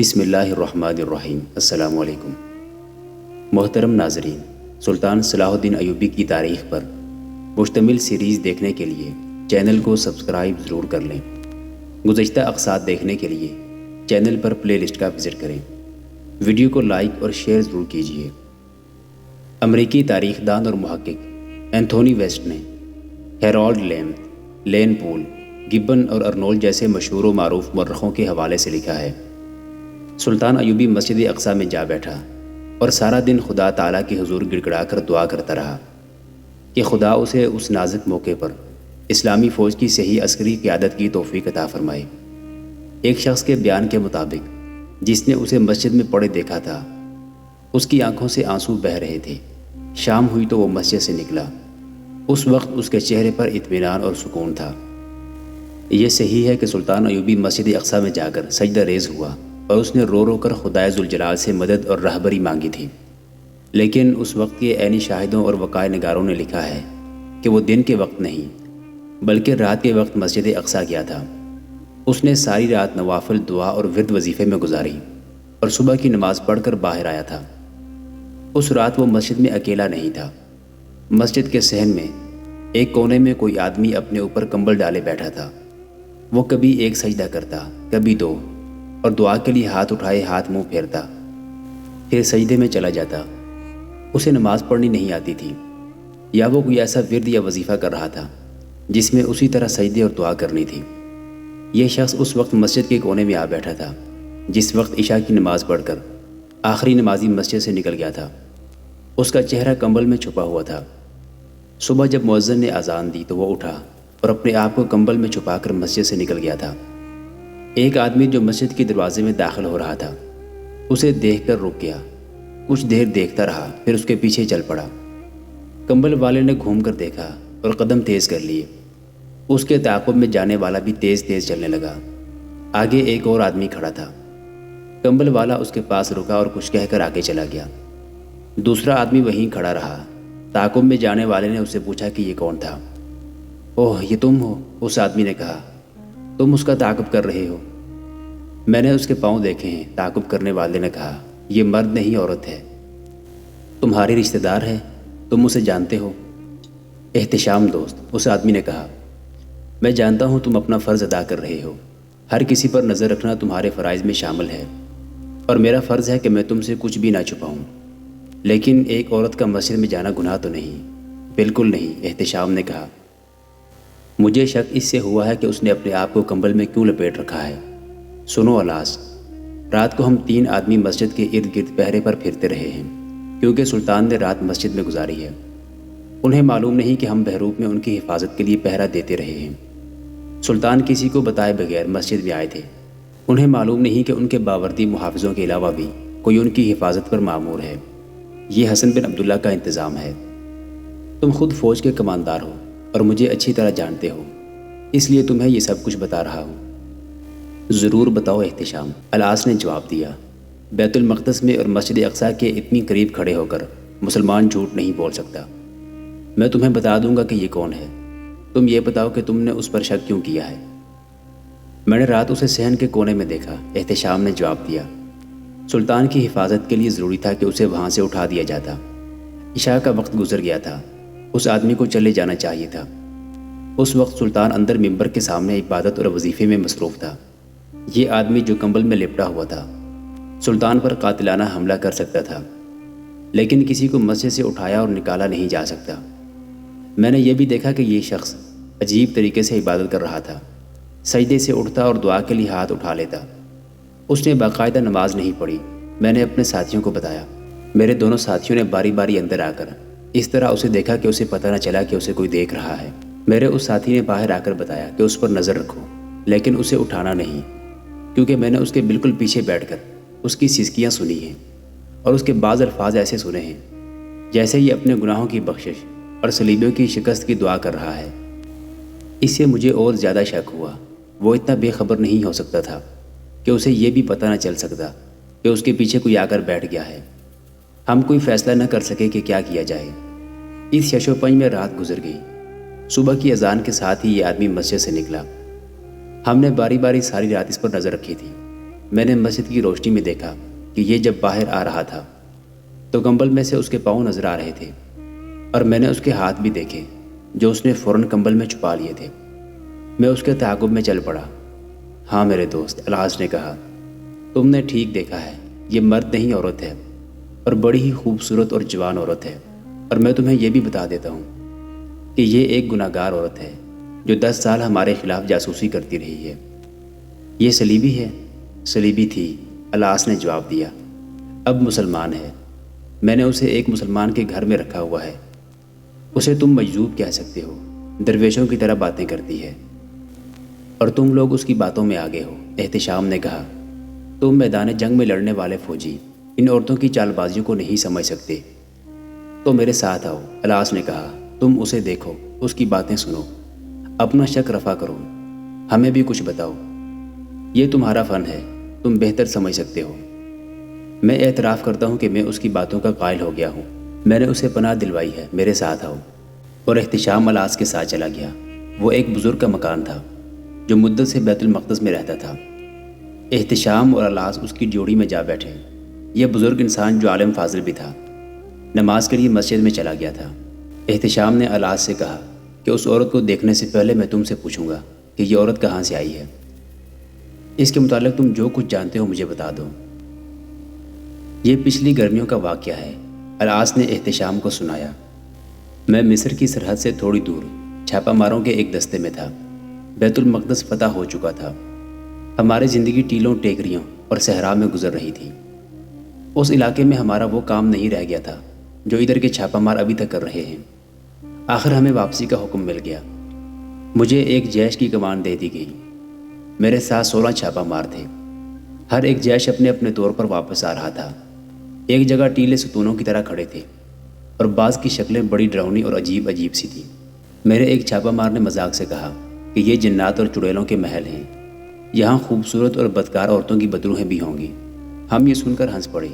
بسم اللہ الرحمن الرحیم۔ السلام علیکم محترم ناظرین، سلطان صلاح الدین ایوبی کی تاریخ پر مشتمل سیریز دیکھنے کے لیے چینل کو سبسکرائب ضرور کر لیں۔ گزشتہ اقساط دیکھنے کے لیے چینل پر پلے لسٹ کا وزٹ کریں۔ ویڈیو کو لائک اور شیئر ضرور کیجیے۔ امریکی تاریخ دان اور محقق اینتھونی ویسٹ نے ہیرالڈ لیمتھ، لین پول، گبن اور ارنولڈ جیسے مشہور و معروف مورخوں کے حوالے سے لکھا ہے، سلطان ایوبی مسجد اقصیٰ میں جا بیٹھا اور سارا دن خدا تعالیٰ کے حضور گڑ گڑا کر دعا کرتا رہا کہ خدا اسے اس نازک موقع پر اسلامی فوج کی صحیح عسکری قیادت کی توفیق عطا فرمائے۔ ایک شخص کے بیان کے مطابق جس نے اسے مسجد میں پڑے دیکھا تھا، اس کی آنکھوں سے آنسو بہہ رہے تھے۔ شام ہوئی تو وہ مسجد سے نکلا۔ اس وقت اس کے چہرے پر اطمینان اور سکون تھا۔ یہ صحیح ہے کہ سلطان ایوبی مسجد اقصیٰ میں جا کر سجدہ ریز ہوا اور اس نے رو رو کر خدائے ذوالجلال سے مدد اور رہبری مانگی تھی، لیکن اس وقت کے عینی شاہدوں اور وقائع نگاروں نے لکھا ہے کہ وہ دن کے وقت نہیں بلکہ رات کے وقت مسجد اقصیٰ گیا تھا۔ اس نے ساری رات نوافل، دعا اور ورد وظیفے میں گزاری اور صبح کی نماز پڑھ کر باہر آیا تھا۔ اس رات وہ مسجد میں اکیلا نہیں تھا۔ مسجد کے صحن میں ایک کونے میں کوئی آدمی اپنے اوپر کمبل ڈالے بیٹھا تھا۔ وہ کبھی ایک سجدہ کرتا، کبھی دو، اور دعا کے لیے ہاتھ اٹھائے ہاتھ منہ پھیرتا، پھر سجدے میں چلا جاتا۔ اسے نماز پڑھنی نہیں آتی تھی، یا وہ کوئی ایسا ورد یا وظیفہ کر رہا تھا جس میں اسی طرح سجدے اور دعا کرنی تھی۔ یہ شخص اس وقت مسجد کے کونے میں آ بیٹھا تھا جس وقت عشاء کی نماز پڑھ کر آخری نمازی مسجد سے نکل گیا تھا۔ اس کا چہرہ کمبل میں چھپا ہوا تھا۔ صبح جب مؤذن نے اذان دی تو وہ اٹھا اور اپنے آپ کو کمبل میں چھپا کر مسجد سے نکل گیا تھا۔ ایک آدمی جو مسجد کے دروازے میں داخل ہو رہا تھا اسے دیکھ کر رک گیا، کچھ دیر دیکھتا رہا، پھر اس کے پیچھے چل پڑا۔ کمبل والے نے گھوم کر دیکھا اور قدم تیز کر لیے۔ اس کے تعاقب میں جانے والا بھی تیز تیز چلنے لگا۔ آگے ایک اور آدمی کھڑا تھا۔ کمبل والا اس کے پاس رکا اور کچھ کہہ کر آگے چلا گیا۔ دوسرا آدمی وہیں کھڑا رہا۔ تعاقب میں جانے والے نے اس سے پوچھا کہ یہ کون تھا۔ اوہ، یہ تم ہو؟ اس آدمی نے کہا۔ تم اس کا تعاقب کر رہے ہو؟ میں نے اس کے پاؤں دیکھے ہیں، تعاقب کرنے والے نے کہا۔ یہ مرد نہیں، عورت ہے۔ تمہاری رشتہ دار ہے؟ تم اسے جانتے ہو؟ احتشام دوست، اس آدمی نے کہا۔ میں جانتا ہوں تم اپنا فرض ادا کر رہے ہو۔ ہر کسی پر نظر رکھنا تمہارے فرائض میں شامل ہے، اور میرا فرض ہے کہ میں تم سے کچھ بھی نہ چھپاؤں۔ لیکن ایک عورت کا مسجد میں جانا گناہ تو نہیں؟ بالکل نہیں، احتشام نے کہا۔ مجھے شک اس سے ہوا ہے کہ اس نے اپنے آپ کو کمبل میں کیوں لپیٹ رکھا ہے۔ سنو الاس، رات کو ہم 3 آدمی مسجد کے ارد گرد پہرے پر پھرتے رہے ہیں، کیونکہ سلطان نے رات مسجد میں گزاری ہے۔ انہیں معلوم نہیں کہ ہم بہروپ میں ان کی حفاظت کے لیے پہرا دیتے رہے ہیں۔ سلطان کسی کو بتائے بغیر مسجد میں آئے تھے۔ انہیں معلوم نہیں کہ ان کے باوردی محافظوں کے علاوہ بھی کوئی ان کی حفاظت پر مامور ہے۔ یہ حسن بن عبداللہ کا انتظام ہے۔ تم خود فوج کے کماندار ہو اور مجھے اچھی طرح جانتے ہو، اس لیے تمہیں یہ سب کچھ بتا رہا ہوں۔ ضرور بتاؤ احتشام، الاس نے جواب دیا۔ بیت المقدس میں اور مسجد اقصیٰ کے اتنی قریب کھڑے ہو کر مسلمان جھوٹ نہیں بول سکتا۔ میں تمہیں بتا دوں گا کہ یہ کون ہے۔ تم یہ بتاؤ کہ تم نے اس پر شک کیوں کیا ہے۔ میں نے رات اسے صحن کے کونے میں دیکھا، احتشام نے جواب دیا۔ سلطان کی حفاظت کے لیے ضروری تھا کہ اسے وہاں سے اٹھا دیا جاتا۔ عشاء کا وقت گزر گیا تھا، اس آدمی کو چلے جانا چاہیے تھا۔ اس وقت سلطان اندر ممبر کے سامنے عبادت اور وظیفے میں مصروف تھا۔ یہ آدمی جو کمبل میں لپٹا ہوا تھا سلطان پر قاتلانہ حملہ کر سکتا تھا، لیکن کسی کو مسجد سے اٹھایا اور نکالا نہیں جا سکتا۔ میں نے یہ بھی دیکھا کہ یہ شخص عجیب طریقے سے عبادت کر رہا تھا۔ سجدے سے اٹھتا اور دعا کے لیے ہاتھ اٹھا لیتا۔ اس نے باقاعدہ نماز نہیں پڑھی۔ میں نے اپنے ساتھیوں کو بتایا۔ میرے دونوں ساتھیوں نے باری باری اندر آ کر اس طرح اسے دیکھا کہ اسے پتہ نہ چلا کہ اسے کوئی دیکھ رہا ہے۔ میرے اس ساتھی نے باہر آ کر بتایا کہ اس پر نظر رکھو، لیکن اسے اٹھانا نہیں، کیونکہ میں نے اس کے بالکل پیچھے بیٹھ کر اس کی سسکیاں سنی ہیں اور اس کے بعض الفاظ ایسے سنے ہیں جیسے یہ اپنے گناہوں کی بخشش اور صلیبیوں کی شکست کی دعا کر رہا ہے۔ اس سے مجھے اور زیادہ شک ہوا۔ وہ اتنا بے خبر نہیں ہو سکتا تھا کہ اسے یہ بھی پتہ نہ چل سکتا کہ اس کے پیچھے کوئی آ کر بیٹھ گیا ہے۔ ہم کوئی فیصلہ نہ کر سکے کہ کیا کیا جائے۔ اس شش و پنج میں رات گزر گئی۔ صبح کی اذان کے ساتھ ہی یہ آدمی مسجد سے نکلا۔ ہم نے باری باری ساری رات اس پر نظر رکھی تھی۔ میں نے مسجد کی روشنی میں دیکھا کہ یہ جب باہر آ رہا تھا تو کمبل میں سے اس کے پاؤں نظر آ رہے تھے، اور میں نے اس کے ہاتھ بھی دیکھے جو اس نے فوراً کمبل میں چھپا لیے تھے۔ میں اس کے تعاقب میں چل پڑا۔ ہاں میرے دوست، العاص نے کہا، تم نے ٹھیک دیکھا ہے، یہ مرد نہیں عورت ہے، اور بڑی ہی خوبصورت اور جوان عورت ہے۔ اور میں تمہیں یہ بھی بتا دیتا ہوں کہ یہ ایک گناہ گار عورت ہے جو 10 سال ہمارے خلاف جاسوسی کرتی رہی ہے۔ یہ صلیبی ہے؟ صلیبی تھی، العاص نے جواب دیا، اب مسلمان ہے۔ میں نے اسے ایک مسلمان کے گھر میں رکھا ہوا ہے۔ اسے تم مجذوب کہہ سکتے ہو، درویشوں کی طرح باتیں کرتی ہے، اور تم لوگ اس کی باتوں میں آگے ہو۔ احتشام نے کہا، تم میدان جنگ میں لڑنے والے فوجی ان عورتوں کی چال بازیوں کو نہیں سمجھ سکتے، تو میرے ساتھ آؤ۔ العاص نے کہا، تم اسے دیکھو، اس کی باتیں سنو، اپنا شک رفع کرو، ہمیں بھی کچھ بتاؤ۔ یہ تمہارا فن ہے، تم بہتر سمجھ سکتے ہو۔ میں اعتراف کرتا ہوں کہ میں اس کی باتوں کا قائل ہو گیا ہوں۔ میں نے اسے پناہ دلوائی ہے، میرے ساتھ آؤ۔ اور احتشام العاص کے ساتھ چلا گیا۔ وہ ایک بزرگ کا مکان تھا جو مدت سے بیت المقدس میں رہتا تھا۔ احتشام اور العاص اس کی جوڑی میں جا بیٹھے۔ یہ بزرگ انسان جو عالم فاضل بھی تھا، نماز کے لیے مسجد میں چلا گیا تھا۔ احتشام نے العاص سے کہا کہ اس عورت کو دیکھنے سے پہلے میں تم سے پوچھوں گا کہ یہ عورت کہاں سے آئی ہے۔ اس کے متعلق تم جو کچھ جانتے ہو مجھے بتا دو۔ یہ پچھلی گرمیوں کا واقعہ ہے، العاص نے احتشام کو سنایا۔ میں مصر کی سرحد سے تھوڑی دور چھاپا ماروں کے ایک دستے میں تھا۔ بیت المقدس فتح ہو چکا تھا۔ ہماری زندگی ٹیلوں، ٹیکریوں اور صحرا میں گزر رہی تھی۔ اس علاقے میں ہمارا وہ کام نہیں رہ گیا تھا جو ادھر کے چھاپا مار ابھی تک کر رہے ہیں۔ آخر ہمیں واپسی کا حکم مل گیا۔ مجھے ایک جیش کی کمان دے دی گئی۔ میرے ساتھ 16 چھاپا مار تھے۔ ہر ایک جیش اپنے اپنے طور پر واپس آ رہا تھا۔ ایک جگہ ٹیلے ستونوں کی طرح کھڑے تھے، اور بعض کی شکلیں بڑی ڈراؤنی اور عجیب عجیب سی تھیں۔ میرے ایک چھاپا مار نے مذاق سے کہا کہ یہ جنات اور چڑیلوں کے محل ہیں، یہاں خوبصورت اور بدکار عورتوں کی بدروہیں بھی ہوں گی۔ ہم یہ سن کر ہنس پڑے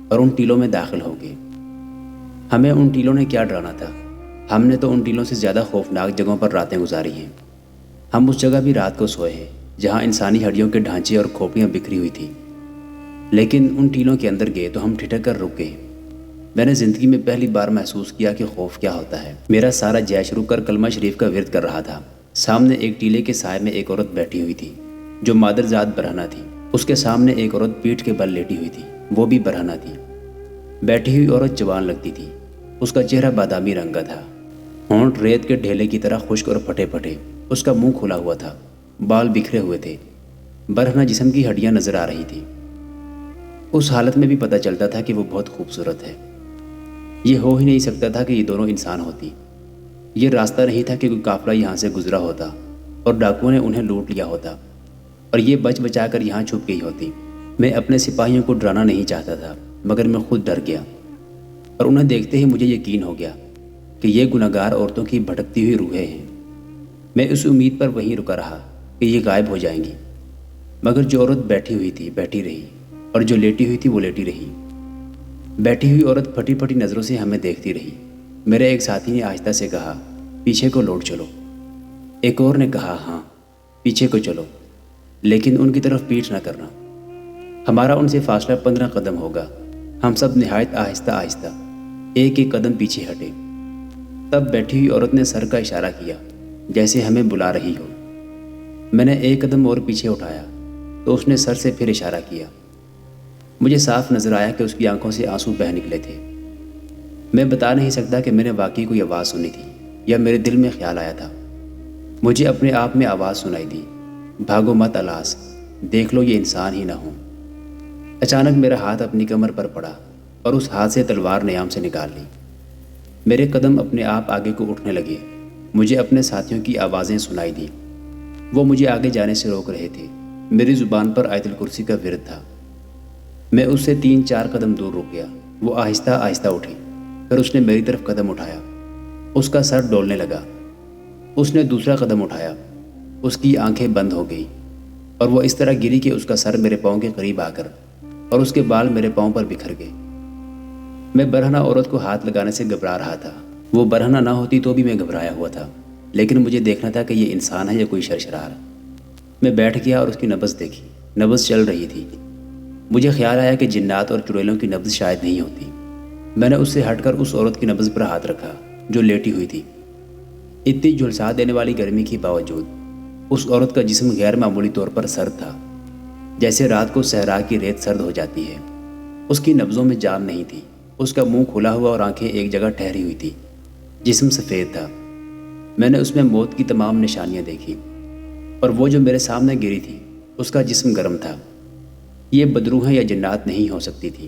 اور ان ٹیلوں میں داخل ہو گئے۔ ہمیں ان ٹیلوں نے کیا ڈرانا تھا؟ ہم نے تو ان ٹیلوں سے زیادہ خوفناک جگہوں پر راتیں گزاری ہیں۔ ہم اس جگہ بھی رات کو سوئے ہیں جہاں انسانی ہڈیوں کے ڈھانچے اور کھوپڑیاں بکھری ہوئی تھیں، لیکن ان ٹیلوں کے اندر گئے تو ہم ٹھٹک کر رک گئے۔ میں نے زندگی میں پہلی بار محسوس کیا کہ خوف کیا ہوتا ہے۔ میرا سارا جیش رک کر کلمہ شریف کا ورد کر رہا تھا۔ سامنے ایک ٹیلے کے سائے میں ایک عورت بیٹھی ہوئی تھی جو مادر ذات برہنہ تھی۔ اس کے سامنے ایک عورت پیٹھ کے بل لیٹی ہوئی تھی، وہ بھی برہنہ تھی۔ بیٹھی ہوئی عورت جوان لگتی تھی، اس کا چہرہ بادامی رنگ کا تھا، ہونٹ ریت کے ڈھیلے کی طرح خشک اور پھٹے پھٹے، اس کا منہ کھلا ہوا تھا، بال بکھرے ہوئے تھے، برہنہ جسم کی ہڈیاں نظر آ رہی تھیں۔ اس حالت میں بھی پتہ چلتا تھا کہ وہ بہت خوبصورت ہے۔ یہ ہو ہی نہیں سکتا تھا کہ یہ دونوں انسان ہوتی۔ یہ راستہ نہیں تھا کہ کوئی قافلہ یہاں سے گزرا ہوتا اور ڈاکوؤں نے انہیں لوٹ لیا ہوتا اور یہ بچ بچا کر یہاں چھپ گئی ہوتی۔ میں اپنے سپاہیوں کو ڈرانا نہیں چاہتا تھا، مگر میں خود ڈر گیا، اور انہیں دیکھتے ہی مجھے یقین ہو گیا کہ یہ گناہگار عورتوں کی بھٹکتی ہوئی روحیں ہیں۔ میں اس امید پر وہیں رکا رہا کہ یہ غائب ہو جائیں گی، مگر جو عورت بیٹھی ہوئی تھی بیٹھی رہی، اور جو لیٹی ہوئی تھی وہ لیٹی رہی۔ بیٹھی ہوئی عورت پھٹی پھٹی نظروں سے ہمیں دیکھتی رہی۔ میرے ایک ساتھی نے آہستہ سے کہا، پیچھے کو لوٹ چلو۔ ایک اور نے کہا، ہاں پیچھے کو چلو، لیکن ان کی طرف پیٹھ نہ کرنا۔ ہمارا ان سے فاصلہ 15 قدم ہوگا۔ ہم سب نہایت آہستہ آہستہ ایک ایک قدم پیچھے ہٹے۔ تب بیٹھی ہوئی عورت نے سر کا اشارہ کیا جیسے ہمیں بلا رہی ہو۔ میں نے ایک قدم اور پیچھے اٹھایا تو اس نے سر سے پھر اشارہ کیا۔ مجھے صاف نظر آیا کہ اس کی آنکھوں سے آنسو بہہ نکلے تھے۔ میں بتا نہیں سکتا کہ میں نے واقعی کوئی آواز سنی تھی یا میرے دل میں خیال آیا تھا۔ مجھے اپنے آپ میں آواز سنائی دی، بھاگو مت العاص، دیکھ لو یہ انسان ہی نہ ہو۔ اچانک میرا ہاتھ اپنی کمر پر پڑا اور اس ہاتھ سے تلوار نیام سے نکال لی۔ میرے قدم اپنے آپ آگے کو اٹھنے لگے۔ مجھے اپنے ساتھیوں کی آوازیں سنائی دیں، وہ مجھے آگے جانے سے روک رہے تھے۔ میری زبان پر آیت الکرسی کا ورد تھا۔ میں اس سے 3-4 قدم دور رک گیا۔ وہ آہستہ آہستہ اٹھی، پھر اس نے میری طرف قدم اٹھایا۔ اس کا سر ڈولنے لگا۔ اس نے دوسرا قدم اٹھایا، اس کی آنکھیں بند ہو گئی اور وہ اس طرح گری کہ اس کا سر میرے پاؤں کے قریب آ کر اور اس کے بال میرے پاؤں پر بکھر گئے۔ میں برہنہ عورت کو ہاتھ لگانے سے گھبرا رہا تھا۔ وہ برہنہ نہ ہوتی تو بھی میں گھبرایا ہوا تھا، لیکن مجھے دیکھنا تھا کہ یہ انسان ہے یا کوئی شرشرار۔ میں بیٹھ گیا اور اس کی نبض دیکھی۔ نبض چل رہی تھی۔ مجھے خیال آیا کہ جنات اور چڑیلوں کی نبض شاید نہیں ہوتی۔ میں نے اس سے ہٹ کر اس عورت کی نبض پر ہاتھ رکھا جو لیٹی ہوئی تھی۔ اتنی جھلسا دینے والی گرمی کے باوجود اس عورت کا جسم غیر معمولی طور پر سرد تھا، جیسے رات کو صحرا کی ریت سرد ہو جاتی ہے۔ اس کی نبضوں میں جان نہیں تھی۔ اس کا منہ کھلا ہوا اور آنکھیں ایک جگہ ٹھہری ہوئی تھی۔ جسم سفید تھا۔ میں نے اس میں موت کی تمام نشانیاں دیکھی، اور وہ جو میرے سامنے گری تھی اس کا جسم گرم تھا۔ یہ بدروحیں یا جنات نہیں ہو سکتی تھی۔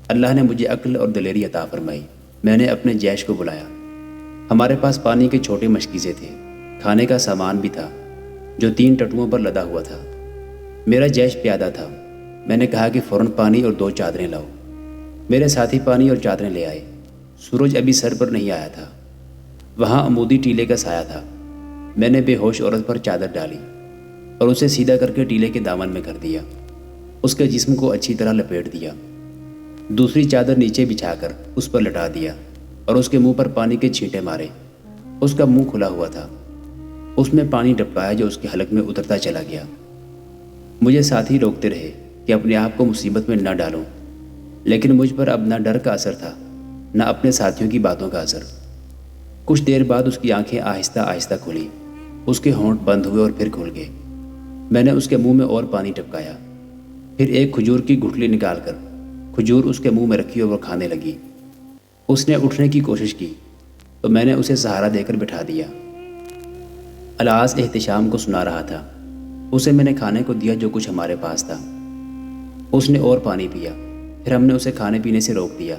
اللہ نے مجھے عقل اور دلیری عطا فرمائی۔ میں نے اپنے جیش کو بلایا۔ ہمارے پاس پانی کے چھوٹے مشکیزے تھے، کھانے کا سامان بھی تھا جو 3 ٹٹوؤں پر لدا ہوا تھا۔ میرا جیش پیادہ تھا۔ میں نے کہا کہ فوراً پانی اور 2 چادریں لاؤ۔ میرے ساتھی پانی اور چادریں لے آئے۔ سورج ابھی سر پر نہیں آیا تھا۔ وہاں عمودی ٹیلے کا سایہ تھا۔ میں نے بے ہوش عورت پر چادر ڈالی اور اسے سیدھا کر کے ٹیلے کے دامن میں کر دیا۔ اس کے جسم کو اچھی طرح لپیٹ دیا۔ دوسری چادر نیچے بچھا کر اس پر لٹا دیا اور اس کے منہ پر پانی کے چھینٹے مارے۔ اس کا منہ کھلا ہوا تھا۔ اس میں پانی ٹپکایا جو اس کے حلق میں اترتا چلا گیا۔ مجھے ساتھی روکتے رہے کہ اپنے آپ کو مصیبت میں نہ ڈالوں، لیکن مجھ پر اب نہ ڈر کا اثر تھا نہ اپنے ساتھیوں کی باتوں کا اثر۔ کچھ دیر بعد اس کی آنکھیں آہستہ آہستہ کھلی۔ اس کے ہونٹ بند ہوئے اور پھر کھل گئے۔ میں نے اس کے منہ میں اور پانی ٹپکایا، پھر ایک کھجور کی گٹھلی نکال کر کھجور اس کے منہ میں رکھی اور وہ کھانے لگی۔ اس نے اٹھنے کی کوشش کی تو میں نے اسے سہارا دے کر بٹھا دیا۔ العاص احتشام کو سنا رہا تھا۔ اسے میں نے کھانے کو دیا جو کچھ ہمارے پاس تھا۔ اس نے اور پانی پیا، پھر ہم نے اسے کھانے پینے سے روک دیا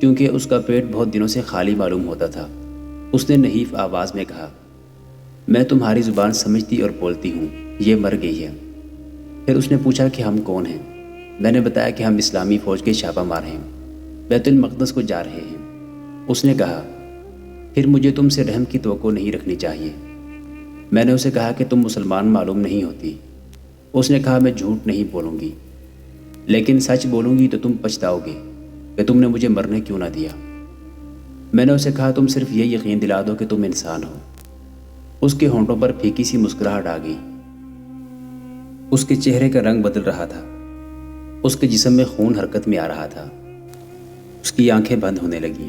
کیونکہ اس کا پیٹ بہت دنوں سے خالی معلوم ہوتا تھا۔ اس نے نحیف آواز میں کہا، میں تمہاری زبان سمجھتی اور بولتی ہوں، یہ مر گئی ہے۔ پھر اس نے پوچھا کہ ہم کون ہیں؟ میں نے بتایا کہ ہم اسلامی فوج کے چھاپہ مار ہیں، بیت المقدس کو جا رہے ہیں۔ اس نے کہا، پھر مجھے تم سے رحم کی توقع نہیں رکھنی چاہیے۔ میں نے اسے کہا کہ تم مسلمان معلوم نہیں ہوتی۔ اس نے کہا، میں جھوٹ نہیں بولوں گی، لیکن سچ بولوں گی تو تم پچھتاؤ گے کہ تم نے مجھے مرنے کیوں نہ دیا۔ میں نے اسے کہا، تم صرف یہ یقین دلا دو کہ تم انسان ہو۔ اس کے ہونٹوں پر پھیکی سی مسکراہٹ آ گئی۔ اس کے چہرے کا رنگ بدل رہا تھا۔ اس کے جسم میں خون حرکت میں آ رہا تھا۔ اس کی آنکھیں بند ہونے لگیں۔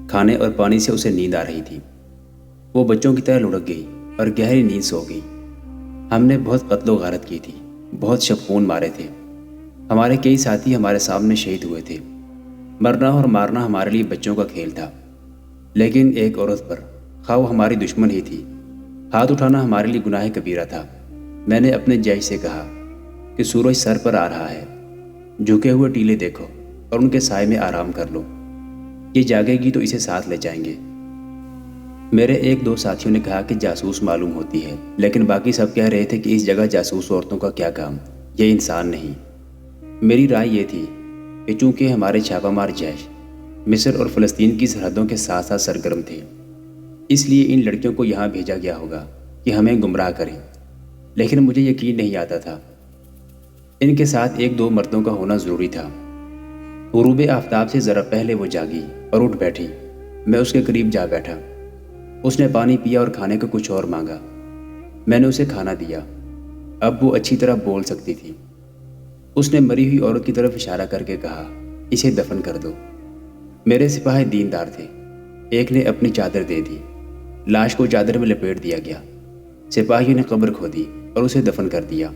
کھانے اور پانی سے اسے نیند آ رہی تھی۔ وہ بچوں کی طرح لڑک گئی اور گہری نیند سو گئی۔ ہم نے بہت قتل و غارت کی تھی، بہت شبخون مارے تھے۔ ہمارے کئی ساتھی ہمارے سامنے شہید ہوئے تھے۔ مرنا اور مارنا ہمارے لیے بچوں کا کھیل تھا، لیکن ایک عورت پر، خواہ وہ ہماری دشمن ہی تھی، ہاتھ اٹھانا ہمارے لیے گناہ کبیرہ تھا۔ میں نے اپنے جیش سے کہا کہ سورج سر پر آ رہا ہے، جھکے ہوئے ٹیلے دیکھو اور ان کے سائے میں آرام کر لو۔ یہ جاگے گی تو اسے ساتھ لے جائیں گے۔ میرے 1-2 ساتھیوں نے کہا کہ جاسوس معلوم ہوتی ہے، لیکن باقی سب کہہ رہے تھے کہ اس جگہ جاسوس عورتوں کا کیا کام، یہ انسان نہیں۔ میری رائے یہ تھی کہ چونکہ ہمارے چھاپہ مار جیش مصر اور فلسطین کی سرحدوں کے ساتھ ساتھ سرگرم تھے، اس لیے ان لڑکیوں کو یہاں بھیجا گیا ہوگا کہ ہمیں گمراہ کریں، لیکن مجھے یقین نہیں آتا تھا۔ ان کے ساتھ 1-2 مردوں کا ہونا ضروری تھا۔ غروب آفتاب سے ذرا پہلے وہ جاگی اور اٹھ بیٹھی۔ میں اس کے قریب جا بیٹھا۔ اس نے پانی پیا اور کھانے کو کچھ اور مانگا۔ میں نے اسے کھانا دیا۔ اب وہ اچھی طرح بول سکتی تھی۔ اس نے مری ہوئی عورت کی طرف اشارہ کر کے کہا، اسے دفن کر دو۔ میرے سپاہی دیندار تھے۔ ایک نے اپنی چادر دے دی۔ لاش کو چادر میں لپیٹ دیا گیا۔ سپاہیوں نے قبر کھودی اور اسے دفن کر دیا۔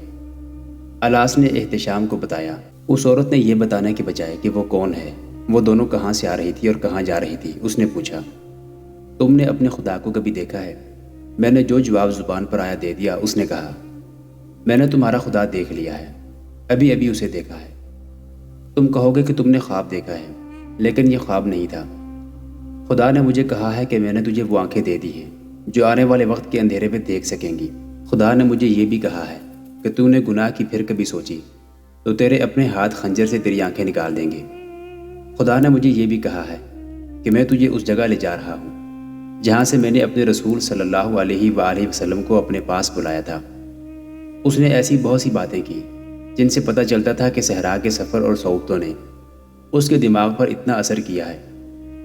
العاص نے احتشام کو بتایا۔ اس عورت نے یہ بتانے کے بجائے کہ وہ کون ہے، وہ دونوں کہاں سے آ رہی تھی اور کہاں جا رہی تھی، اس نے پوچھا، تم نے اپنے خدا کو کبھی دیکھا ہے؟ میں نے جو جواب زبان پر آیا دے دیا۔ اس نے کہا، میں نے تمہارا خدا دیکھ لیا ہے، ابھی ابھی اسے دیکھا ہے۔ تم کہو گے کہ تم نے خواب دیکھا ہے، لیکن یہ خواب نہیں تھا۔ خدا نے مجھے کہا ہے کہ میں نے تجھے وہ آنکھیں دے دی ہیں جو آنے والے وقت کے اندھیرے میں دیکھ سکیں گی۔ خدا نے مجھے یہ بھی کہا ہے کہ تو نے گناہ کی پھر کبھی سوچی تو تیرے اپنے ہاتھ خنجر سے تیری آنکھیں نکال دیں گے۔ خدا نے مجھے یہ بھی کہا ہے کہ میں تجھے اس جگہ لے جا رہا ہوں جہاں سے میں نے اپنے رسول صلی اللہ علیہ وآلہ وسلم کو اپنے پاس بلایا تھا۔ اس نے ایسی بہت سی باتیں کی جن سے پتہ چلتا تھا کہ صحرا کے سفر اور صعوبتوں نے اس کے دماغ پر اتنا اثر کیا ہے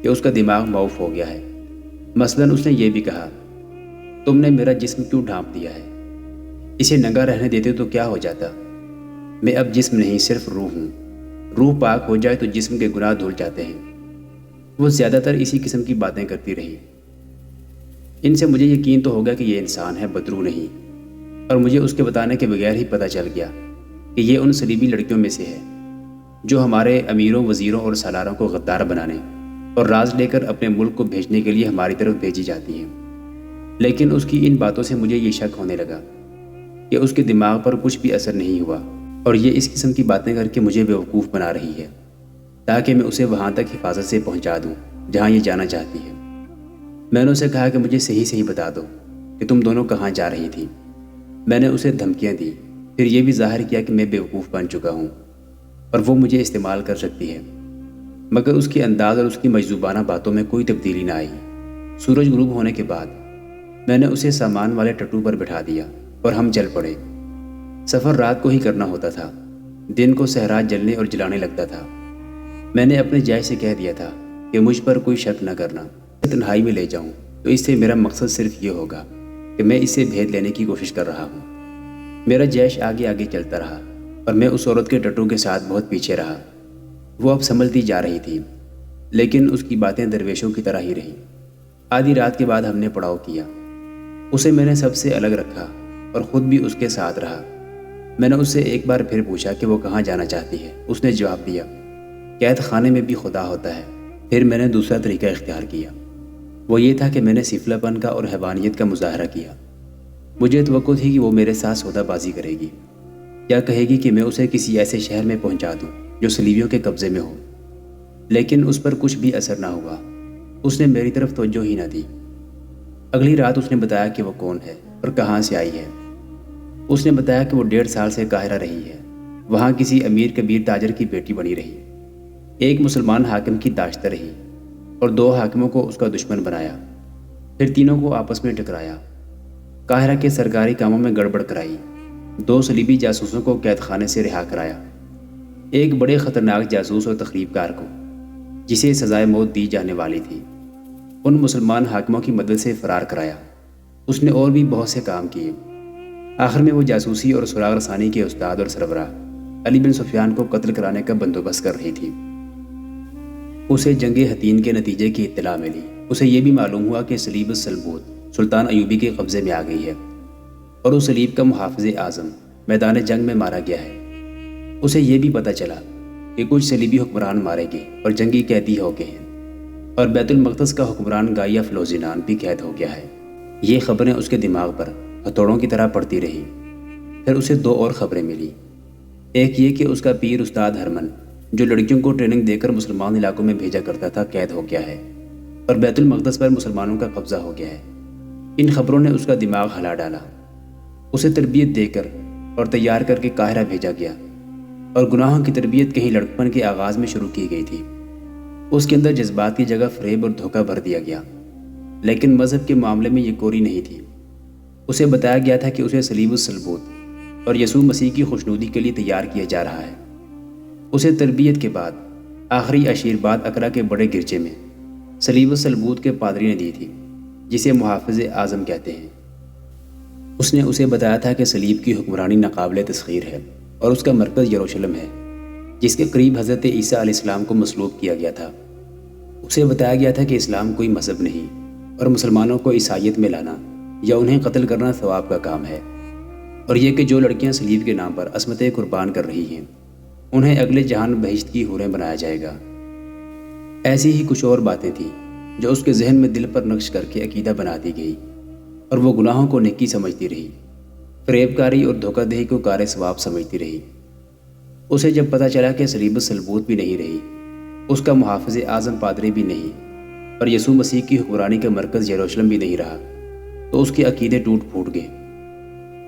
کہ اس کا دماغ معاف ہو گیا ہے۔ مثلاً اس نے یہ بھی کہا، تم نے میرا جسم کیوں ڈھانپ دیا ہے؟ اسے ننگا رہنے دیتے تو کیا ہو جاتا؟ میں اب جسم نہیں صرف روح ہوں، روح پاک ہو جائے تو جسم کے گناہ دھل جاتے ہیں۔ وہ زیادہ تر اسی قسم کی باتیں کرتی رہی۔ ان سے مجھے یقین تو ہو گیا کہ یہ انسان ہے، بدرو نہیں، اور مجھے اس کے بتانے کے بغیر ہی پتہ چل گیا کہ یہ ان صلیبی لڑکیوں میں سے ہے جو ہمارے امیروں، وزیروں اور سالاروں کو غدار بنانے اور راز لے کر اپنے ملک کو بھیجنے کے لیے ہماری طرف بھیجی جاتی ہیں۔ لیکن اس کی ان باتوں سے مجھے یہ شک ہونے لگا کہ اس کے دماغ پر کچھ بھی اثر نہیں ہوا اور یہ اس قسم کی باتیں کر کے مجھے بیوقوف بنا رہی ہے تاکہ میں اسے وہاں تک حفاظت سے پہنچا دوں جہاں یہ جانا چاہتی ہے۔ میں نے اسے کہا کہ مجھے صحیح بتا دو کہ تم دونوں کہاں جا رہی تھی۔ میں نے اسے دھمکیاں دی، پھر یہ بھی ظاہر کیا کہ میں بیوقوف بن چکا ہوں اور وہ مجھے استعمال کر سکتی ہے، مگر اس کے انداز اور اس کی مجذوبانہ باتوں میں کوئی تبدیلی نہ آئی۔ سورج غروب ہونے کے بعد میں نے اسے سامان والے ٹٹو پر بٹھا دیا اور ہم چل پڑے۔ سفر رات کو ہی کرنا ہوتا تھا، دن کو صحرا جلنے اور جلانے لگتا تھا۔ میں نے اپنے جائے سے کہہ دیا تھا کہ مجھ پر کوئی شک نہ کرنا، تنہائی میں لے جاؤں تو اس سے میرا مقصد صرف یہ ہوگا کہ میں اس سے بھید لینے کی کوشش کر رہا ہوں۔ میرا جیش آگے آگے چلتا رہا اور میں اس عورت کے ٹٹو کے ساتھ بہت پیچھے رہا۔ وہ اب سنبھلتی جا رہی تھی، لیکن اس کی باتیں درویشوں کی طرح ہی رہیں۔ آدھی رات کے بعد ہم نے پڑاؤ کیا۔ اسے میں نے سب سے الگ رکھا اور خود بھی اس کے ساتھ رہا۔ میں نے اس سے ایک بار پھر پوچھا کہ وہ کہاں جانا چاہتی ہے۔ اس نے جواب دیا، قید خانے میں بھی خدا ہوتا ہے۔ پھر میں نے دوسرا طریقہ اختیار کیا، وہ یہ تھا کہ میں نے سفلا پن کا اور حیوانیت کا مظاہرہ کیا۔ مجھے توقع تھی کہ وہ میرے ساتھ سودا بازی کرے گی، کیا کہے گی کہ میں اسے کسی ایسے شہر میں پہنچا دوں جو صلیبیوں کے قبضے میں ہو، لیکن اس پر کچھ بھی اثر نہ ہوا۔ اس نے میری طرف توجہ ہی نہ دی۔ اگلی رات اس نے بتایا کہ وہ کون ہے اور کہاں سے آئی ہے۔ اس نے بتایا کہ وہ 1.5 سال سے قاہرہ رہی ہے، وہاں کسی امیر کبیر تاجر کی بیٹی بنی رہی، ایک مسلمان حاکم کی داشتہ رہی اور 2 حاکموں کو اس کا دشمن بنایا، پھر تینوں کو آپس میں ٹکرایا، قاہرہ کے سرکاری کاموں میں گڑبڑ کرائی، 2 صلیبی جاسوسوں کو قید خانے سے رہا کرایا، ایک بڑے خطرناک جاسوس اور تخریب کار کو جسے سزائے موت دی جانے والی تھی ان مسلمان حاکموں کی مدد سے فرار کرایا۔ اس نے اور بھی بہت سے کام کیے۔ آخر میں وہ جاسوسی اور سراغ رسانی کے استاد اور سربراہ علی بن سفیان کو قتل کرانے کا بندوبست کر رہی تھی۔ اسے جنگ حطین کے نتیجے کی اطلاع ملی۔ اسے یہ بھی معلوم ہوا کہ صلیب السلبوت سلطان ایوبی کے قبضے میں آ گئی ہے اور اس صلیب کا محافظ اعظم میدان جنگ میں مارا گیا ہے۔ اسے یہ بھی پتہ چلا کہ کچھ صلیبی حکمران مارے گئے اور جنگی قیدی ہو گئے ہیں اور بیت المقدس کا حکمران گائیا فلوزینان بھی قید ہو گیا ہے۔ یہ خبریں اس کے دماغ پر ہتھوڑوں کی طرح پڑتی رہی۔ پھر اسے 2 اور خبریں ملی۔ ایک یہ کہ اس کا پیر استاد ہرمن جو لڑکیوں کو ٹریننگ دے کر مسلمان علاقوں میں بھیجا کرتا تھا قید ہو گیا ہے اور بیت المقدس پر مسلمانوں کا قبضہ ہو گیا ہے۔ ان خبروں نے اس کا دماغ ہلا ڈالا۔ اسے تربیت دے کر اور تیار کر کے قاہرہ بھیجا گیا اور گناہوں کی تربیت کہیں لڑکپن کے آغاز میں شروع کی گئی تھی۔ اس کے اندر جذبات کی جگہ فریب اور دھوکہ بھر دیا گیا، لیکن مذہب کے معاملے میں یہ کوری نہیں تھی۔ اسے بتایا گیا تھا کہ اسے صلیب السلبوت اور یسوع مسیح کی خوشنودی کے لیے تیار کیا جا رہا ہے۔ اسے تربیت کے بعد آخری آشیرواد اقرا کے بڑے گرجے میں صلیب السلبوت کے پادری نے دی تھی، جسے محافظ اعظم کہتے ہیں۔ اس نے اسے بتایا تھا کہ صلیب کی حکمرانی ناقابل تسخیر ہے اور اس کا مرکز یروشلم ہے، جس کے قریب حضرت عیسیٰ علیہ السلام کو مصلوب کیا گیا تھا۔ اسے بتایا گیا تھا کہ اسلام کوئی مذہب نہیں اور مسلمانوں کو عیسائیت میں لانا یا انہیں قتل کرنا ثواب کا کام ہے، اور یہ کہ جو لڑکیاں صلیب کے نام پر عصمتیں قربان کر رہی ہیں انہیں اگلے جہان بہشت کی حوریں بنایا جائے گا۔ ایسی ہی کچھ اور باتیں تھیں جو اس کے ذہن میں دل پر نقش کر کے عقیدہ بنا دی گئی اور وہ گناہوں کو نیکی سمجھتی رہی، فریب کاری اور دھوکہ دہی کو کار ثواب سمجھتی رہی۔ اسے جب پتہ چلا کہ صلیب السلبوت بھی نہیں رہی، اس کا محافظ اعظم پادری بھی نہیں اور یسوع مسیح کی حکمرانی کا مرکز یروشلم بھی نہیں رہا، تو اس کے عقیدے ٹوٹ پھوٹ گئے۔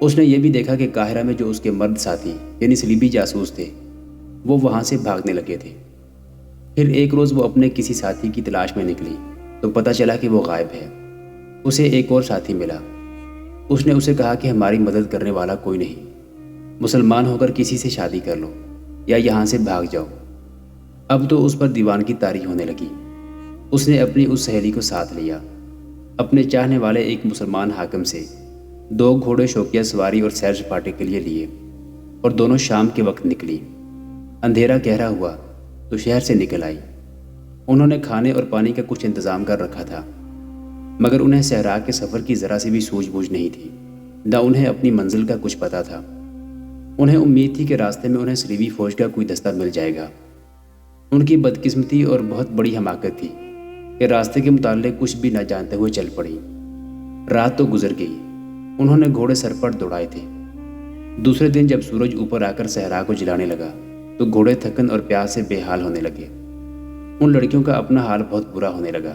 اس نے یہ بھی دیکھا کہ قاہرہ میں جو اس کے مرد ساتھی یعنی صلیبی جاسوس تھے وہ وہاں سے بھاگنے لگے تھے۔ پھر ایک روز وہ اپنے کسی ساتھی کی تلاش میں نکلی تو پتہ چلا کہ وہ غائب ہے۔ اسے ایک اور ساتھی ملا۔ اس نے اسے کہا کہ ہماری مدد کرنے والا کوئی نہیں، مسلمان ہو کر کسی سے شادی کر لو یا یہاں سے بھاگ جاؤ۔ اب تو اس پر دیوان کی طاری ہونے لگی۔ اس نے اپنی اس سہیلی کو ساتھ لیا، اپنے چاہنے والے ایک مسلمان حاکم سے 2 گھوڑے شوقیہ سواری اور سیر سپاٹے کے لیے لیے اور دونوں شام کے وقت نکلی۔ اندھیرا گہرا ہوا تو شہر سے نکل آئی۔ انہوں نے کھانے اور پانی کا کچھ انتظام کر رکھا تھا، مگر انہیں صحرا کے سفر کی ذرا سی بھی سوجھ بوجھ نہیں تھی، نہ انہیں اپنی منزل کا کچھ پتہ تھا۔ انہیں امید تھی کہ راستے میں انہیں صلیبی فوج کا کوئی دستہ مل جائے گا۔ ان کی بدقسمتی اور بہت بڑی حماقت تھی کہ راستے کے متعلق کچھ بھی نہ جانتے ہوئے چل پڑی۔ رات تو گزر گئی، انہوں نے گھوڑے سر پر دوڑائے تھے۔ دوسرے دن جب سورج اوپر آ کر صحرا کو جلانے لگا تو گھوڑے تھکن اور پیاس سے بے حال ہونے لگے۔ ان لڑکیوں کا اپنا حال بہت برا ہونے لگا۔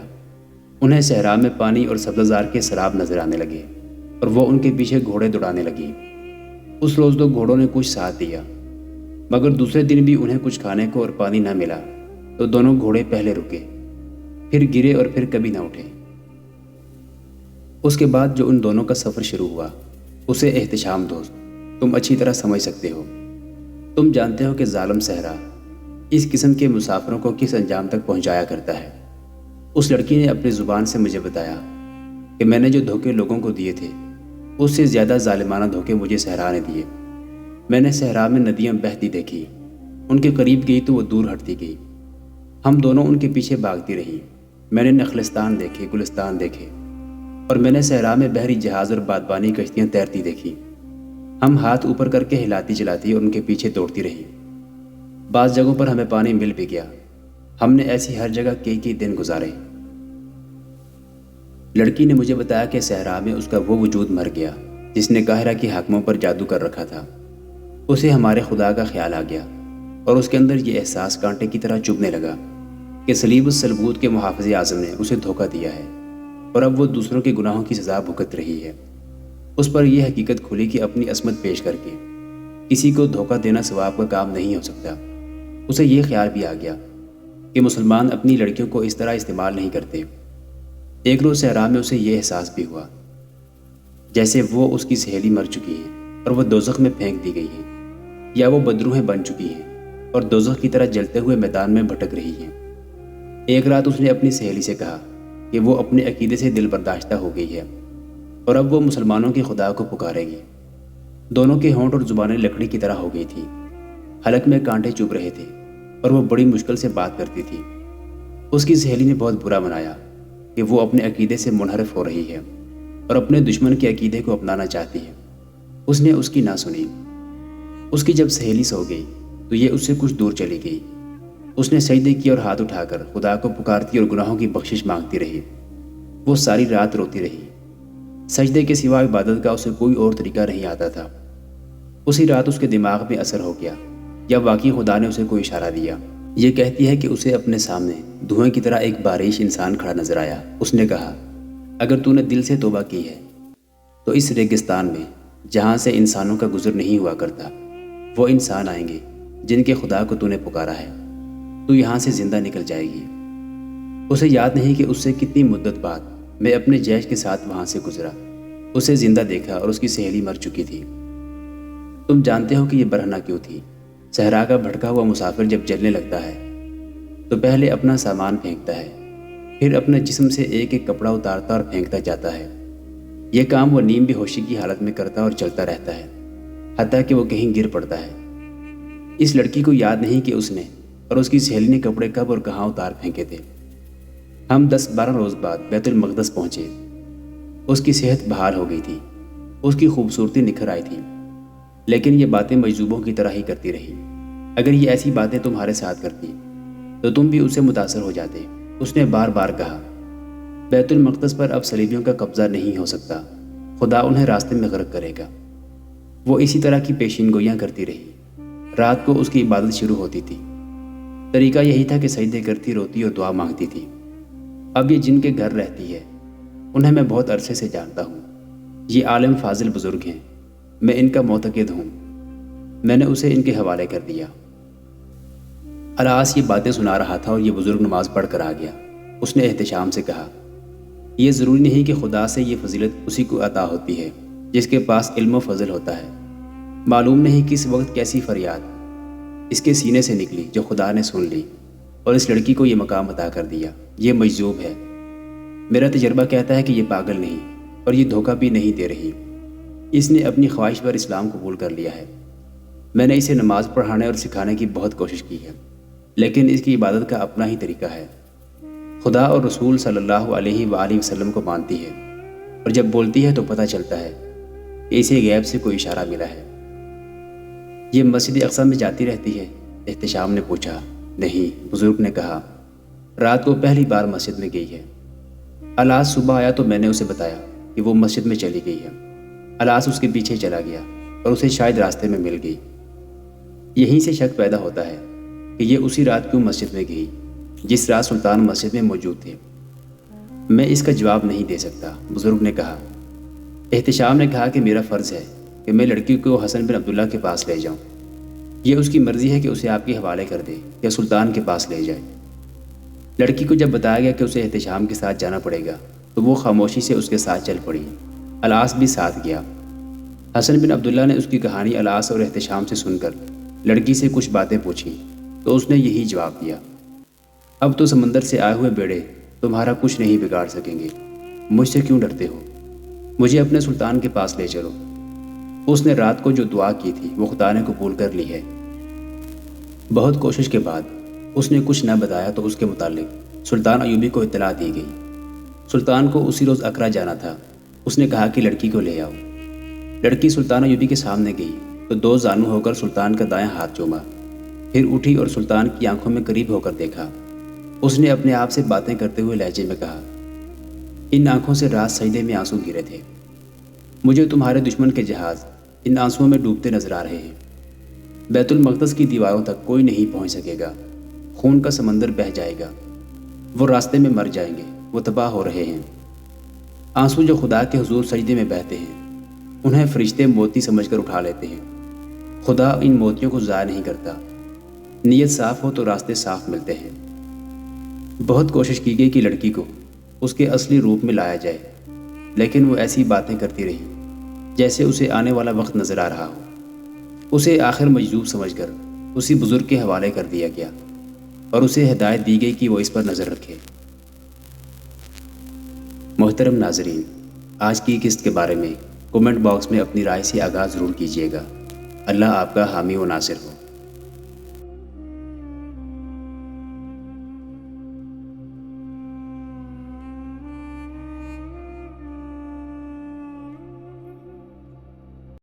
انہیں صحرا میں پانی اور سبززار کے سراب نظر آنے لگے اور وہ ان کے پیچھے گھوڑے دوڑانے لگی۔ اس روز تو گھوڑوں نے کچھ ساتھ دیا، مگر دوسرے دن بھی انہیں کچھ کھانے کو اور پانی نہ ملا تو دونوں گھوڑے پہلے رکے، پھر گرے اور پھر کبھی نہ اٹھے۔ اس کے بعد جو ان دونوں کا سفر شروع ہوا اسے احتشام دوست تم اچھی طرح سمجھ سکتے ہو۔ تم جانتے ہو کہ ظالم صحرا اس قسم کے مسافروں کو کس انجام تک پہنچایا کرتا ہے۔ اس لڑکی نے اپنی زبان سے مجھے بتایا کہ میں نے جو دھوکے لوگوں کو دیے تھے اس سے زیادہ ظالمانہ دھوکے مجھے صحرا نے دیے۔ میں نے صحرا میں ندیاں بہتی دیکھی، ان کے قریب گئی تو وہ دور ہٹتی گئی، ہم دونوں ان کے پیچھے بھاگتی رہیں۔ میں نے نخلستان دیکھے، گلستان دیکھے، اور میں نے صحرا میں بحری جہاز اور بادبانی کشتیاں تیرتی دیکھی۔ ہم ہاتھ اوپر کر کے ہلاتی چلاتی اور ان کے پیچھے دوڑتی رہی۔ بعض جگہوں پر ہمیں پانی مل بھی گیا۔ ہم نے ایسی ہر جگہ کئی دن گزارے۔ لڑکی نے مجھے بتایا کہ صحرا میں اس کا وہ وجود مر گیا جس نے قاہرہ کے حاکموں پر جادو کر رکھا تھا۔ اسے ہمارے خدا کا خیال آ گیا اور اس کے اندر یہ احساس کانٹے کی طرح چبھنے لگا کہ صلیب الصلبوت کے محافظ اعظم نے اسے دھوکہ دیا ہے اور اب وہ دوسروں کے گناہوں کی سزا بھگت رہی ہے۔ اس پر یہ حقیقت کھلی کہ اپنی عصمت پیش کر کے کسی کو دھوکہ دینا ثواب کا کام نہیں ہو سکتا۔ اسے یہ خیال بھی آ گیا کہ مسلمان اپنی لڑکیوں کو اس طرح استعمال نہیں کرتے۔ ایک روز صحرا میں اسے یہ احساس بھی ہوا جیسے وہ اس کی سہیلی مر چکی ہے اور وہ دوزخ میں پھینک دی گئی ہے، یا وہ بدروحیں بن چکی ہیں اور دوزخ کی طرح جلتے ہوئے میدان میں بھٹک رہی ہیں۔ ایک رات اس نے اپنی سہیلی سے کہا کہ وہ اپنے عقیدے سے دل برداشتہ ہو گئی ہے اور اب وہ مسلمانوں کے خدا کو پکارے گی۔ دونوں کے ہونٹ اور زبانیں لکڑی کی طرح ہو گئی تھی، حلق میں کانٹے چبھ رہے تھے اور وہ بڑی مشکل سے بات کرتی تھی۔ اس کی سہیلی نے بہت برا منایا کہ وہ اپنے عقیدے سے منحرف ہو رہی ہے اور اپنے دشمن کے عقیدے کو اپنانا چاہتی ہے۔ اس نے اس کی نہ سنی۔ اس کی جب سہیلی سو گئی تو یہ اس سے کچھ دور چلی گئی۔ اس نے سجدے کی اور ہاتھ اٹھا کر خدا کو پکارتی اور گناہوں کی بخشش مانگتی رہی۔ وہ ساری رات روتی رہی۔ سجدے کے سوا عبادت کا اسے کوئی اور طریقہ نہیں آتا تھا۔ اسی رات اس کے دماغ میں اثر ہو گیا یا واقعی خدا نے اسے کوئی اشارہ دیا۔ یہ کہتی ہے کہ اسے اپنے سامنے دھوئیں کی طرح ایک باریش انسان کھڑا نظر آیا۔ اس نے کہا، اگر تو نے دل سے توبہ کی ہے تو اس ریگستان میں جہاں سے انسانوں کا گزر نہیں ہوا کرتا وہ انسان آئیں گے جن کے خدا کو تو نے پکارا ہے، تو یہاں سے زندہ نکل جائے گی۔ اسے یاد نہیں کہ اس سے کتنی مدت بعد میں اپنے جیش کے ساتھ وہاں سے گزرا، اسے زندہ دیکھا اور اس کی سہیلی مر چکی تھی۔ تم جانتے ہو کہ یہ برہنہ کیوں تھی؟ صحرا کا بھٹکا ہوا مسافر جب جلنے لگتا ہے تو پہلے اپنا سامان پھینکتا ہے، پھر اپنے جسم سے ایک ایک کپڑا اتارتا اور پھینکتا جاتا ہے۔ یہ کام وہ نیم بے ہوشی کی حالت میں کرتا اور چلتا رہتا ہے حتیٰ کہ وہ کہیں گر پڑتا ہے۔ اس لڑکی کو یاد نہیں کہ اس نے اور اس کی سہیلی نے کپڑے کب اور کہاں اتار پھینکے تھے۔ ہم 10-12 روز بعد بیت المقدس پہنچے۔ اس کی صحت بحال ہو گئی تھی، اس کی خوبصورتی نکھر آئی تھی، لیکن یہ باتیں مجذوبوں کی طرح ہی کرتی رہی۔ اگر یہ ایسی باتیں تمہارے ساتھ کرتی تو تم بھی اس سے متاثر ہو جاتے۔ اس نے بار بار کہا، بیت المقدس پر اب صلیبیوں کا قبضہ نہیں ہو سکتا، خدا انہیں راستے میں غرق کرے گا۔ وہ اسی طرح کی پیشین گوئیاں کرتی رہی۔ رات کو اس کی عبادت شروع ہوتی تھی۔ طریقہ یہی تھا کہ سجدے کرتی، روتی اور دعا مانگتی تھی۔ اب یہ جن کے گھر رہتی ہے انہیں میں بہت عرصے سے جانتا ہوں۔ یہ عالم فاضل بزرگ ہیں، میں ان کا معتقد ہوں۔ میں نے اسے ان کے حوالے کر دیا۔ الاس یہ باتیں سنا رہا تھا اور یہ بزرگ نماز پڑھ کر آ گیا۔ اس نے احتشام سے کہا، یہ ضروری نہیں کہ خدا سے یہ فضیلت اسی کو عطا ہوتی ہے جس کے پاس علم و فضل ہوتا ہے۔ معلوم نہیں کس وقت کیسی فریاد اس کے سینے سے نکلی جو خدا نے سن لی اور اس لڑکی کو یہ مقام عطا کر دیا۔ یہ مجذوب ہے۔ میرا تجربہ کہتا ہے کہ یہ پاگل نہیں اور یہ دھوکہ بھی نہیں دے رہی۔ اس نے اپنی خواہش پر اسلام قبول کر لیا ہے۔ میں نے اسے نماز پڑھانے اور سکھانے کی بہت کوشش کی ہے، لیکن اس کی عبادت کا اپنا ہی طریقہ ہے۔ خدا اور رسول صلی اللہ علیہ وآلہ وسلم کو مانتی ہے، اور جب بولتی ہے تو پتہ چلتا ہے کہ اسے غیب سے کوئی اشارہ ملا ہے۔ یہ مسجد اقصی میں جاتی رہتی ہے؟ احتشام نے پوچھا۔ نہیں، بزرگ نے کہا، رات کو پہلی بار مسجد میں گئی ہے۔ الاس صبح آیا تو میں نے اسے بتایا کہ وہ مسجد میں چلی گئی ہے۔ الاس اس کے پیچھے چلا گیا اور اسے شاید راستے میں مل گئی۔ یہیں سے شک پیدا ہوتا ہے کہ یہ اسی رات کیوں مسجد میں گئی جس رات سلطان مسجد میں موجود تھے۔ میں اس کا جواب نہیں دے سکتا، بزرگ نے کہا۔ احتشام نے کہا کہ میرا فرض ہے کہ میں لڑکی کو حسن بن عبداللہ کے پاس لے جاؤں۔ یہ اس کی مرضی ہے کہ اسے آپ کے حوالے کر دے یا سلطان کے پاس لے جائے۔ لڑکی کو جب بتایا گیا کہ اسے احتشام کے ساتھ جانا پڑے گا تو وہ خاموشی سے اس کے ساتھ چل پڑی۔ الاس بھی ساتھ گیا۔ حسن بن عبداللہ نے اس کی کہانی الاس اور احتشام سے سن کر لڑکی سے کچھ باتیں پوچھی تو اس نے یہی جواب دیا، اب تو سمندر سے آئے ہوئے بیڑے تمہارا کچھ نہیں بگاڑ سکیں گے۔ مجھ سے کیوں ڈرتے ہو؟ مجھے اپنے سلطان کے پاس لے چلو۔ اس نے رات کو جو دعا کی تھی وہ خدا نے قبول کر لی ہے۔ بہت کوشش کے بعد اس نے کچھ نہ بتایا تو اس کے متعلق سلطان ایوبی کو اطلاع دی گئی۔ سلطان کو اسی روز اکرا جانا تھا۔ اس نے کہا کہ لڑکی کو لے آؤ۔ لڑکی سلطان ایوبی کے سامنے گئی تو دو زانو ہو کر سلطان کا دائیں ہاتھ چوما، پھر اٹھی اور سلطان کی آنکھوں میں قریب ہو کر دیکھا۔ اس نے اپنے آپ سے باتیں کرتے ہوئے لہجے میں کہا، ان آنکھوں سے رات سجدے میں آنسو گرے تھے۔ مجھے تمہارے دشمن کے جہاز ان آنسوؤں میں ڈوبتے نظر آ رہے ہیں۔ بیت المقدس کی دیواروں تک کوئی نہیں پہنچ سکے گا۔ خون کا سمندر بہہ جائے گا۔ وہ راستے میں مر جائیں گے۔ وہ تباہ ہو رہے ہیں۔ آنسو جو خدا کے حضور سجدے میں بہتے ہیں انہیں فرشتے موتی سمجھ کر اٹھا لیتے ہیں۔ خدا ان موتیوں کو ضائع نہیں کرتا۔ نیت صاف ہو تو راستے صاف ملتے ہیں۔ بہت کوشش کی گئی کہ لڑکی کو اس کے اصلی روپ میں لایا جائے، لیکن وہ ایسی باتیں کرتی رہی جیسے اسے آنے والا وقت نظر آ رہا ہو۔ اسے آخر مجذوب سمجھ کر اسی بزرگ کے حوالے کر دیا گیا اور اسے ہدایت دی گئی کہ وہ اس پر نظر رکھے۔ محترم ناظرین، آج کی قسط کے بارے میں کمنٹ باکس میں اپنی رائے سے آگاہ ضرور کیجیے گا۔ اللہ آپ کا حامی و ناصر ہو۔